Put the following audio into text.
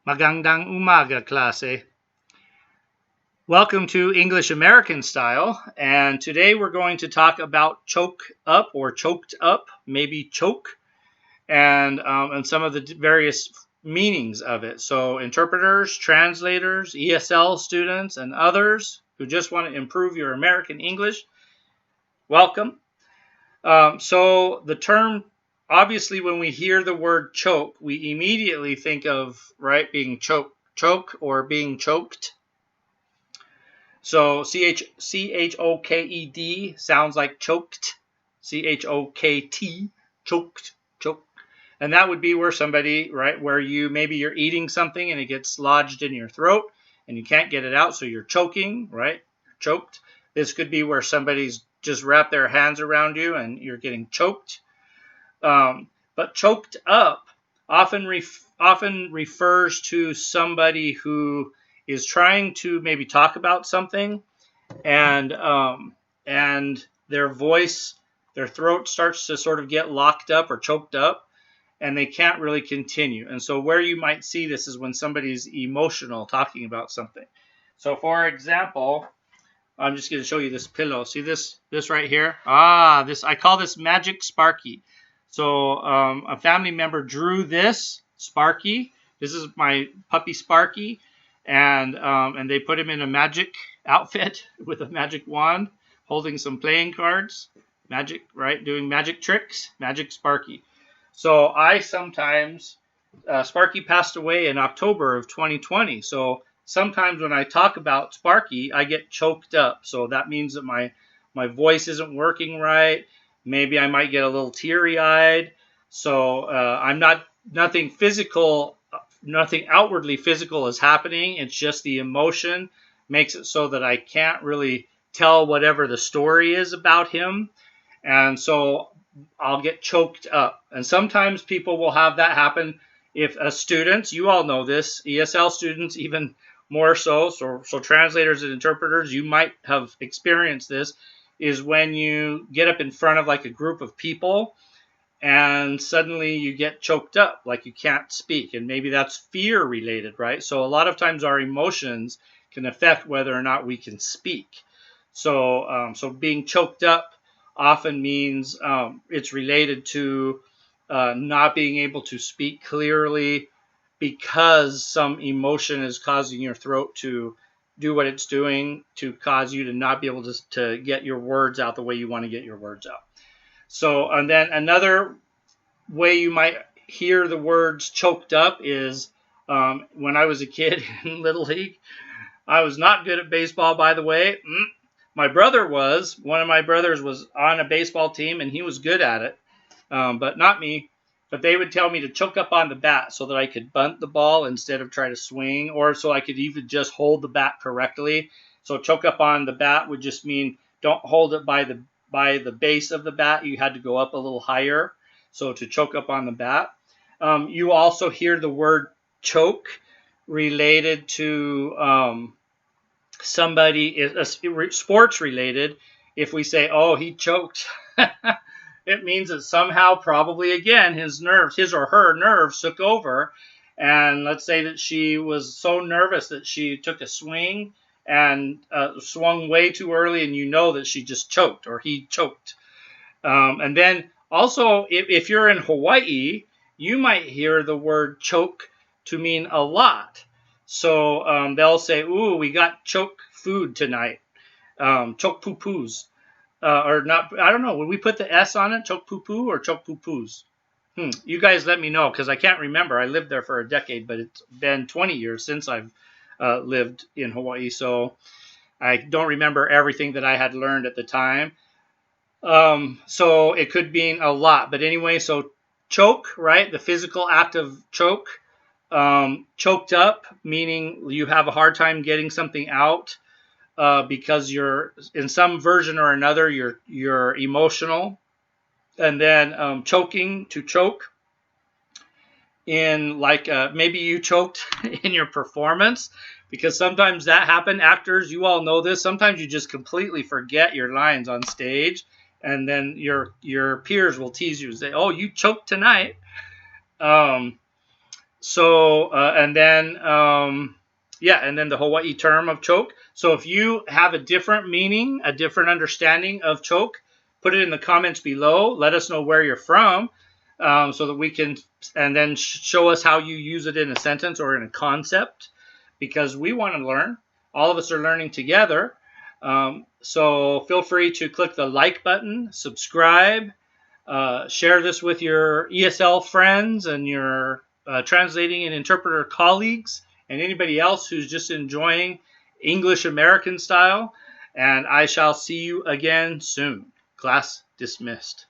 Magandang umaga, klase. Welcome to English American Style, and today we're going to talk about choke up or choked up, maybe choke, and some of the various meanings of it. So interpreters, translators, ESL students, and others who just want to improve your American English, welcome. So the term, obviously, when we hear the word choke, we immediately think of, right, being choke or being choked. So choked sounds like choked. Chokt, choked, choked. And that would be where somebody, right, where maybe you're eating something and it gets lodged in your throat and you can't get it out, so you're choking, right? You're choked. This could be where somebody's just wrapped their hands around you and you're getting choked. But choked up often refers to somebody who is trying to maybe talk about something, and their voice, their throat starts to sort of get locked up or choked up, and they can't really continue. And so where you might see this is when somebody's emotional talking about something. So for example, I'm just going to show you this pillow. See this right here? This, I call this Magic Sparky. So a family member drew this Sparky. This is my puppy Sparky, and they put him in a magic outfit with a magic wand, holding some playing cards, magic, right, doing magic tricks, Magic Sparky. So I sometimes, Sparky passed away in October of 2020. So sometimes when I talk about Sparky, I get choked up. So that means that my voice isn't working right. Maybe I might get a little teary-eyed. So I'm nothing physical, nothing outwardly physical is happening. It's just the emotion makes it so that I can't really tell whatever the story is about him. And so I'll get choked up. And sometimes people will have that happen if students, you all know this, ESL students even more so translators and interpreters, you might have experienced this, is when you get up in front of like a group of people and suddenly you get choked up, like you can't speak. And maybe that's fear related, right? So a lot of times our emotions can affect whether or not we can speak. So being choked up often means it's related to not being able to speak clearly because some emotion is causing your throat to do what it's doing to cause you to not be able to get your words out the way you want to get your words out. So, and then another way you might hear the words choked up is when I was a kid in Little League. I was not good at baseball, by the way. My brother was. One of my brothers was on a baseball team, and he was good at it, but not me. But they would tell me to choke up on the bat so that I could bunt the ball instead of try to swing, or so I could even just hold the bat correctly. So choke up on the bat would just mean don't hold it by the base of the bat. You had to go up a little higher. So to choke up on the bat. You also hear the word choke related to somebody, sports related. If we say, oh, he choked, it means that somehow, probably again, his or her nerves took over. And let's say that she was so nervous that she took a swing and swung way too early, and you know that she just choked or he choked. And then also, if you're in Hawaii, you might hear the word choke to mean a lot. So they'll say, ooh, we got choke food tonight. Choke poo-poos. Or not, I don't know. Would we put the S on it? Choke poo-poo or choke poo-poos? You guys let me know, because I can't remember. I lived there for a decade, but it's been 20 years since I've lived in Hawaii. So I don't remember everything that I had learned at the time. So it could mean a lot. But anyway, so choke, right? The physical act of choke. Choked up, meaning you have a hard time getting something out because you're, in some version or another, you're emotional. And then choking, to choke, in like maybe you choked in your performance, because sometimes that happens. Actors, you all know this. Sometimes you just completely forget your lines on stage, and then your peers will tease you and say, "Oh, you choked tonight." So, and then, yeah, and then the Hawaii term of choke. So if you have a different meaning, a different understanding of choke, put it in the comments below. Let us know where you're from, so that we can, and then show us how you use it in a sentence or in a concept, because we want to learn. All of us are learning together. So feel free to click the like button, subscribe, share this with your ESL friends and your translating and interpreter colleagues, and anybody else who's just enjoying English American style. And I shall see you again soon. Class dismissed.